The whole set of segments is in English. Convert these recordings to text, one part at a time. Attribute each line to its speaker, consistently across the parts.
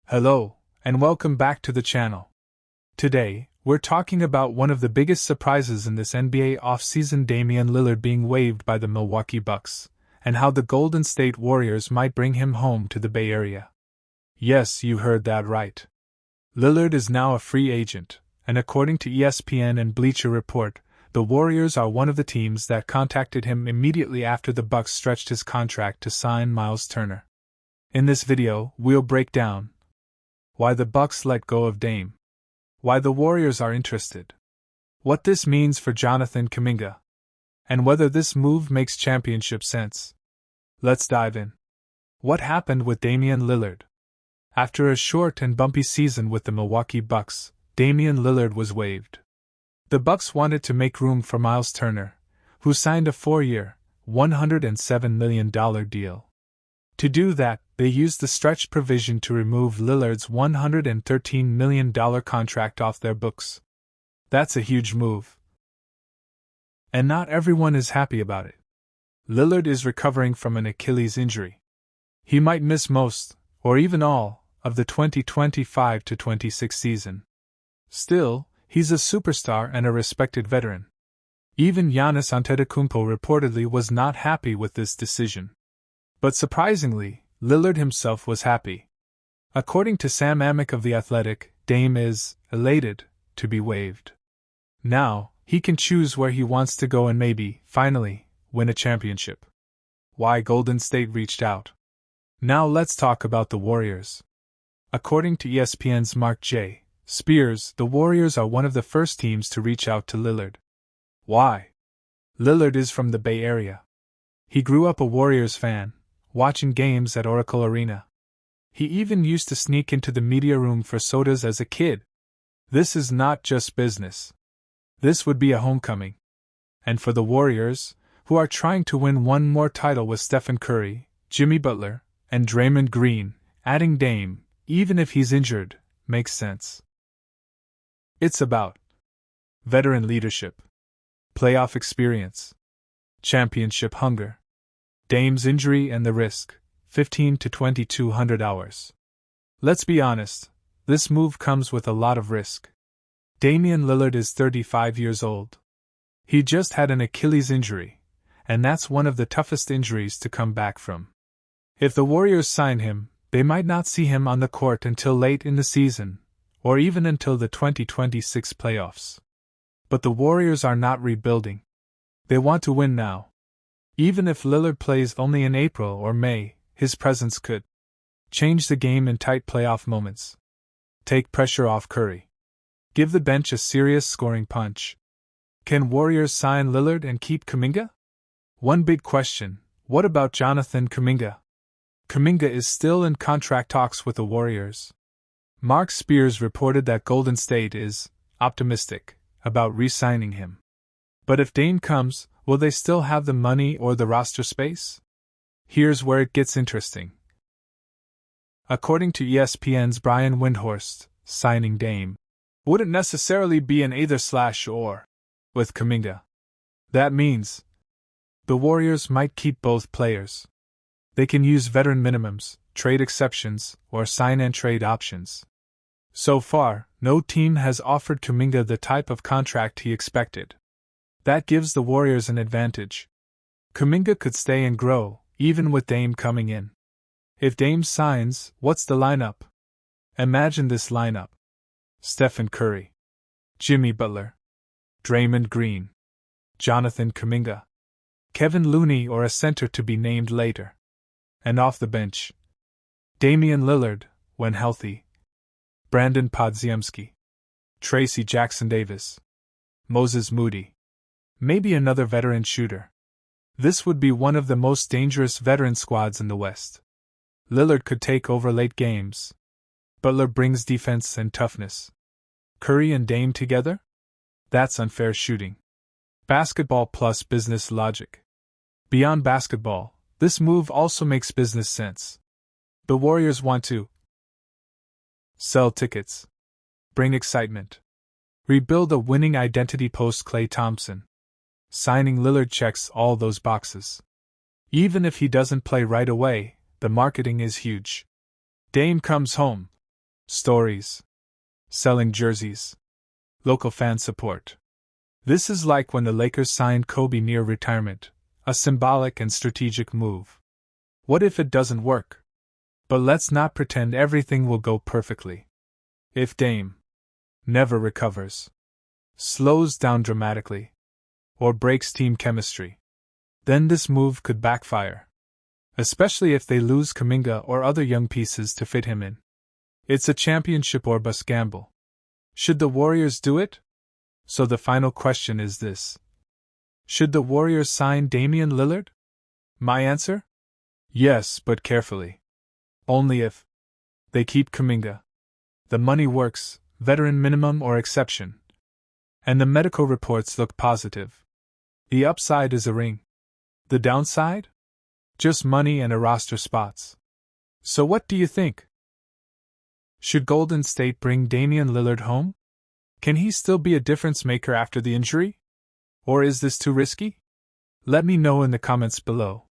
Speaker 1: Hello, and welcome back to the channel. Today, we're talking about one of the biggest surprises in this NBA offseason, Damian Lillard being waived by the Milwaukee Bucks, and how the Golden State Warriors might bring him home to the Bay Area. Yes, you heard that right. Lillard is now a free agent, and according to ESPN and Bleacher Report, the Warriors are one of the teams that contacted him immediately after the Bucks stretched his contract to sign Miles Turner. In this video, we'll break down why the Bucks let go of Dame, why the Warriors are interested, what this means for Jonathan Kuminga, and whether this move makes championship sense. Let's dive in. What happened with Damian Lillard? After a short and bumpy season with the Milwaukee Bucks, Damian Lillard was waived. The Bucks wanted to make room for Miles Turner, who signed a 4-year, $107 million deal. To do that, they used the stretch provision to remove Lillard's $113 million contract off their books. That's a huge move. And not everyone is happy about it. Lillard is recovering from an Achilles injury. He might miss most, or even all, of the 2025-26 season. Still, he's a superstar and a respected veteran. Even Giannis Antetokounmpo reportedly was not happy with this decision. But surprisingly, Lillard himself was happy. According to Sam Amick of The Athletic, Dame is elated to be waived. Now, he can choose where he wants to go and maybe, finally, win a championship. Why Golden State reached out. Now let's talk about the Warriors. According to ESPN's Mark J. Spears, the Warriors are one of the first teams to reach out to Lillard. Why? Lillard is from the Bay Area. He grew up a Warriors fan, watching games at Oracle Arena. He even used to sneak into the media room for sodas as a kid. This is not just business. This would be a homecoming. And for the Warriors, who are trying to win one more title with Stephen Curry, Jimmy Butler, and Draymond Green, adding Dame, even if he's injured, makes sense. It's about veteran leadership, playoff experience, championship hunger. Dame's injury and the risk, 15 to 2,200 hours. Let's be honest, this move comes with a lot of risk. Damian Lillard is 35 years old. He just had an Achilles injury, and that's one of the toughest injuries to come back from. If the Warriors sign him, they might not see him on the court until late in the season, or even until the 2026 playoffs. But the Warriors are not rebuilding. They want to win now. Even if Lillard plays only in April or May, his presence could change the game in tight playoff moments. Take pressure off Curry. Give the bench a serious scoring punch. Can Warriors sign Lillard and keep Kuminga? One big question, what about Jonathan Kuminga? Kuminga is still in contract talks with the Warriors. Mark Spears reported that Golden State is optimistic about re-signing him. But if Dame comes, will they still have the money or the roster space? Here's where it gets interesting. According to ESPN's Brian Windhorst, signing Dame wouldn't necessarily be an either/or with Kuminga. That means the Warriors might keep both players. They can use veteran minimums, trade exceptions, or sign-and-trade options. So far, no team has offered Kuminga the type of contract he expected. That gives the Warriors an advantage. Kuminga could stay and grow, even with Dame coming in. If Dame signs, what's the lineup? Imagine this lineup. Stephen Curry, Jimmy Butler, Draymond Green, Jonathan Kuminga, Kevin Looney or a center to be named later. And off the bench, Damian Lillard, when healthy, Brandon Podziemski, Tracy Jackson-Davis, Moses Moody. Maybe another veteran shooter. This would be one of the most dangerous veteran squads in the West. Lillard could take over late games. Butler brings defense and toughness. Curry and Dame together? That's unfair shooting. Basketball plus business logic. Beyond basketball, this move also makes business sense. The Warriors want to sell tickets, bring excitement, rebuild a winning identity post-Klay Thompson. Signing Lillard checks all those boxes. Even if he doesn't play right away, the marketing is huge. Dame comes home. Stories. Selling jerseys. Local fan support. This is like when the Lakers signed Kobe near retirement, a symbolic and strategic move. What if it doesn't work? But let's not pretend everything will go perfectly. If Dame never recovers, slows down dramatically, or breaks team chemistry, then this move could backfire. Especially if they lose Kuminga or other young pieces to fit him in. It's a championship or bust gamble. Should the Warriors do it? So the final question is this. Should the Warriors sign Damian Lillard? My answer? Yes, but carefully. Only if they keep Kuminga. The money works, veteran minimum or exception. And the medical reports look positive. The upside is a ring. The downside? Just money and a roster spots. So what do you think? Should Golden State bring Damian Lillard home? Can he still be a difference maker after the injury? Or is this too risky? Let me know in the comments below.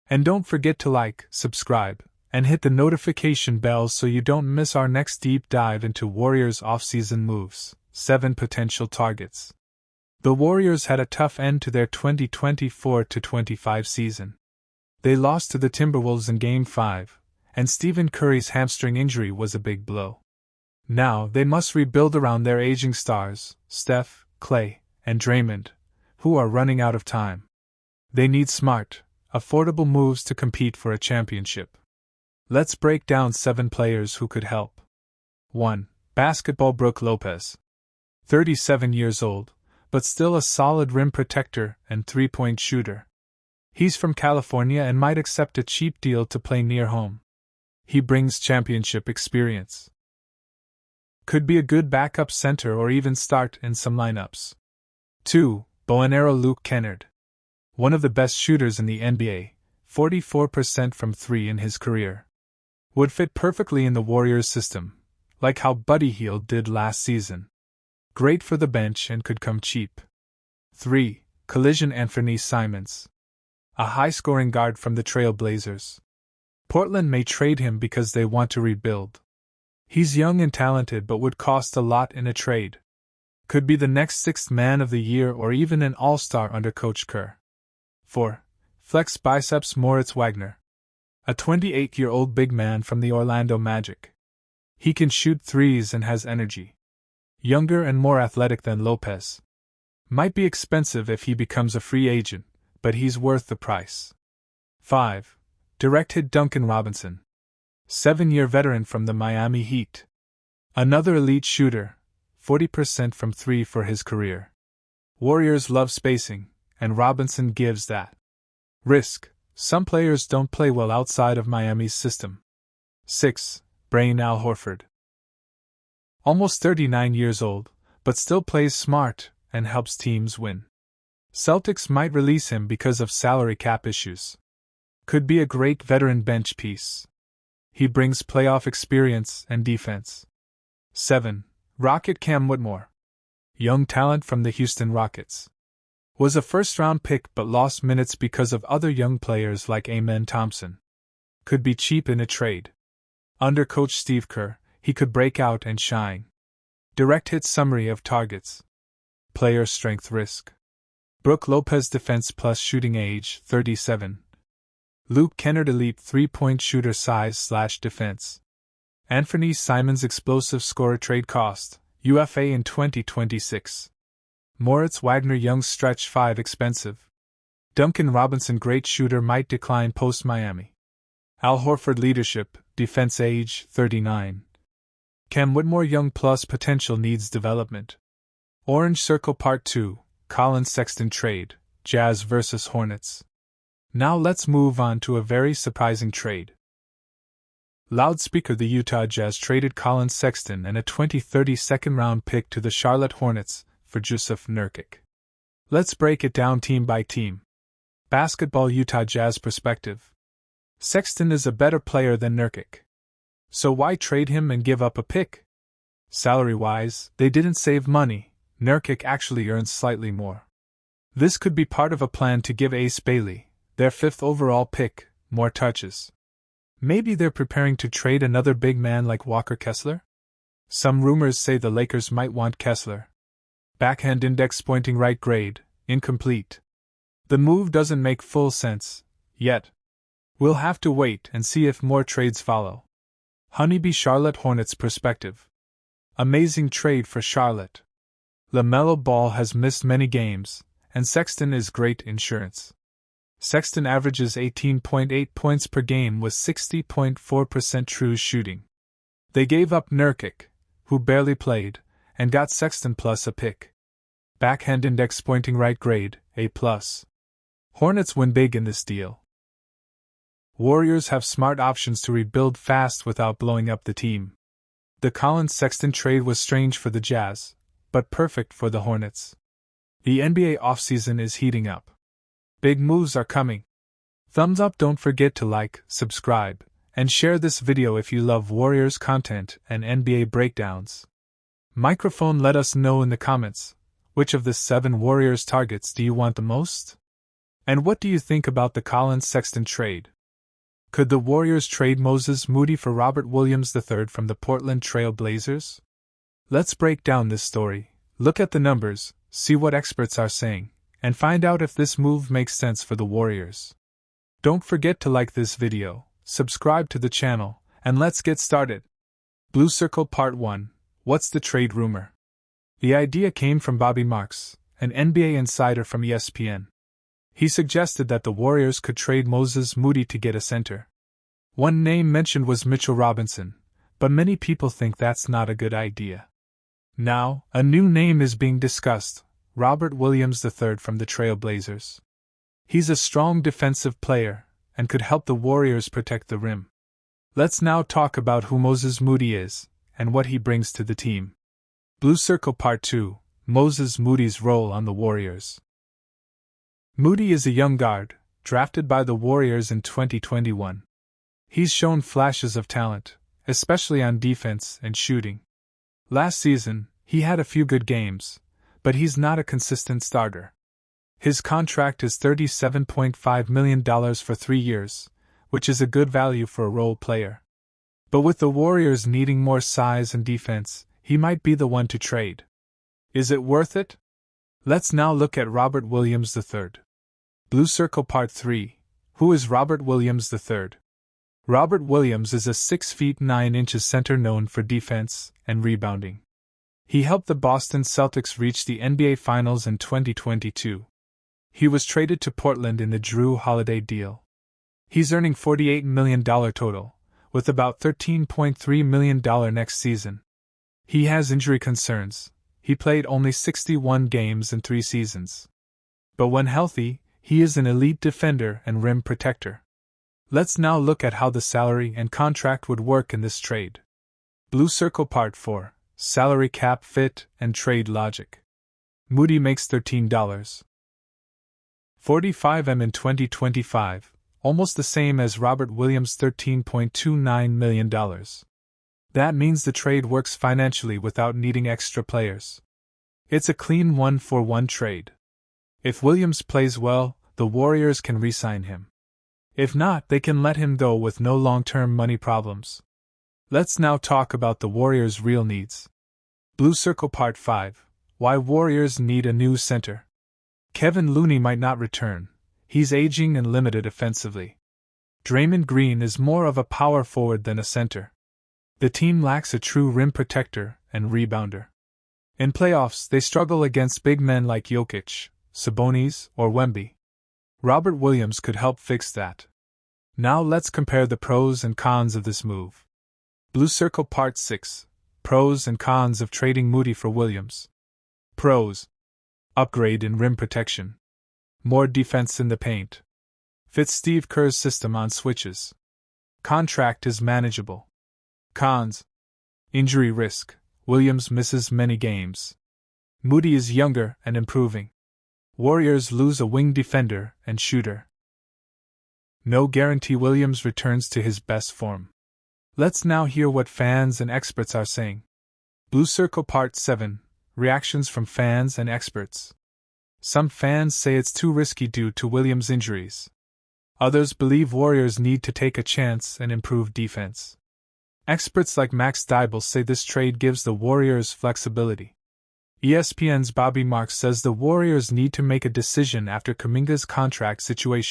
Speaker 1: And don't forget to like, subscribe, and hit the notification bell so you don't miss our next deep dive into Warriors offseason moves. 7 potential targets. The Warriors had a tough end to their 2024-25 season. They lost to the Timberwolves in Game 5, and Stephen Curry's hamstring injury was a big blow. Now they must rebuild around their aging stars, Steph, Clay, and Draymond, who are running out of time. They need smart, affordable moves to compete for a championship. Let's break down 7 players who could help. 1. Basketball Brook Lopez. 37 years old, but still a solid rim protector and three-point shooter. He's from California and might accept a cheap deal to play near home. He brings championship experience. Could be a good backup center or even start in some lineups. 2. Boanero Luke Kennard. One of the best shooters in the NBA, 44% from 3 in his career. Would fit perfectly in the Warriors system, like how Buddy Hield did last season. Great for the bench and could come cheap. 3. Collision Anthony Simons. A high-scoring guard from the Trail Blazers. Portland may trade him because they want to rebuild. He's young and talented but would cost a lot in a trade. Could be the next 6th man of the year or even an all-star under Coach Kerr. 4. Flex Biceps Moritz Wagner. A 28-year-old big man from the Orlando Magic. He can shoot threes and has energy. Younger and more athletic than Lopez. Might be expensive if he becomes a free agent, but he's worth the price. 5. Direct hit Duncan Robinson. 7-year veteran from the Miami Heat. Another elite shooter, 40% from 3 for his career. Warriors love spacing, and Robinson gives that. Risk. Some players don't play well outside of Miami's system. 6. Brain Al Horford. Almost 39 years old, but still plays smart and helps teams win. Celtics might release him because of salary cap issues. Could be a great veteran bench piece. He brings playoff experience and defense. 7. Rocket Cam Whitmore. Young talent from the Houston Rockets. Was a first-round pick but lost minutes because of other young players like Amen Thompson. Could be cheap in a trade. Under Coach Steve Kerr, he could break out and shine. Direct hit summary of targets. Player strength risk. Brook Lopez defense plus shooting age 37. Luke Kennard elite 3-point shooter size/defense. Anthony Simons explosive scorer trade cost, UFA in 2026. Moritz Wagner young stretch 5 expensive. Duncan Robinson great shooter might decline post-Miami. Al Horford leadership, defense age 39. Cam Whitmore young plus potential needs development. Orange Circle Part 2, Colin Sexton trade, Jazz vs Hornets. Now let's move on to a very surprising trade. Loudspeaker The Utah Jazz traded Colin Sexton and a 2030 second-round pick to the Charlotte Hornets for Jusuf Nurkic. Let's break it down team by team. Basketball Utah Jazz perspective. Sexton is a better player than Nurkic. So why trade him and give up a pick? Salary-wise, they didn't save money. Nurkic actually earns slightly more. This could be part of a plan to give Ace Bailey, their 5th overall pick, more touches. Maybe they're preparing to trade another big man like Walker Kessler? Some rumors say the Lakers might want Kessler. Backhand index pointing right grade, incomplete. The move doesn't make full sense, yet. We'll have to wait and see if more trades follow. Honeybee Charlotte Hornets perspective. Amazing trade for Charlotte. LaMelo Ball has missed many games, and Sexton is great insurance. Sexton averages 18.8 points per game with 60.4% true shooting. They gave up Nurkic, who barely played, and got Sexton plus a pick. Backhand index pointing right grade, A+. Hornets win big in this deal. Warriors have smart options to rebuild fast without blowing up the team. The Collins-Sexton trade was strange for the Jazz, but perfect for the Hornets. The NBA offseason is heating up. Big moves are coming. Thumbs up, don't forget to like, subscribe, and share this video if you love Warriors content and NBA breakdowns. Microphone, let us know in the comments, which of the 7 Warriors targets do you want the most? And what do you think about the Collins-Sexton trade? Could the Warriors trade Moses Moody for Robert Williams III from the Portland Trail Blazers? Let's break down this story, look at the numbers, see what experts are saying, and find out if this move makes sense for the Warriors. Don't forget to like this video, subscribe to the channel, and let's get started. Blue Circle Part 1. What's the trade rumor? The idea came from Bobby Marks, an NBA insider from ESPN. He suggested that the Warriors could trade Moses Moody to get a center. One name mentioned was Mitchell Robinson, but many people think that's not a good idea. Now, a new name is being discussed, Robert Williams III from the Trail Blazers. He's a strong defensive player, and could help the Warriors protect the rim. Let's now talk about who Moses Moody is, and what he brings to the team. Blue Circle Part 2. Moses Moody's role on the Warriors. Moody is a young guard, drafted by the Warriors in 2021. He's shown flashes of talent, especially on defense and shooting. Last season, he had a few good games, but he's not a consistent starter. His contract is $37.5 million for 3 years, which is a good value for a role player. But with the Warriors needing more size and defense, he might be the one to trade. Is it worth it? Let's now look at Robert Williams III. Blue Circle Part 3. Who is Robert Williams III? Robert Williams is a 6 feet 9 inches center known for defense and rebounding. He helped the Boston Celtics reach the NBA Finals in 2022. He was traded to Portland in the Jrue Holiday deal. He's earning $48 million total, with about $13.3 million next season. He has injury concerns. He played only 61 games in 3 seasons. But when healthy, he is an elite defender and rim protector. Let's now look at how the salary and contract would work in this trade. Blue Circle Part 4. Salary cap fit and trade logic. Moody makes $13.45 in 2025, almost the same as Robert Williams' $13.29 million. That means the trade works financially without needing extra players. It's a clean 1-for-1 trade. If Williams plays well, the Warriors can re-sign him. If not, they can let him go with no long-term money problems. Let's now talk about the Warriors' real needs. Blue Circle Part 5. Why Warriors need a new center. Kevin Looney might not return. He's aging and limited offensively. Draymond Green is more of a power forward than a center. The team lacks a true rim protector and rebounder. In playoffs, they struggle against big men like Jokic, Sabonis, or Wemby. Robert Williams could help fix that. Now let's compare the pros and cons of this move. Blue Circle Part 6. Pros and cons of trading Moody for Williams. Pros. Upgrade in rim protection. More defense in the paint. Fits Steve Kerr's system on switches. Contract is manageable. Cons. Injury risk. Williams misses many games. Moody is younger and improving. Warriors lose a wing defender and shooter. No guarantee Williams returns to his best form. Let's now hear what fans and experts are saying. Blue Circle Part 7. Reactions from fans and experts. Some fans say it's too risky due to Williams' injuries. Others believe Warriors need to take a chance and improve defense. Experts like Max Dybul say this trade gives the Warriors flexibility. ESPN's Bobby Marks says the Warriors need to make a decision after Kuminga's contract situation.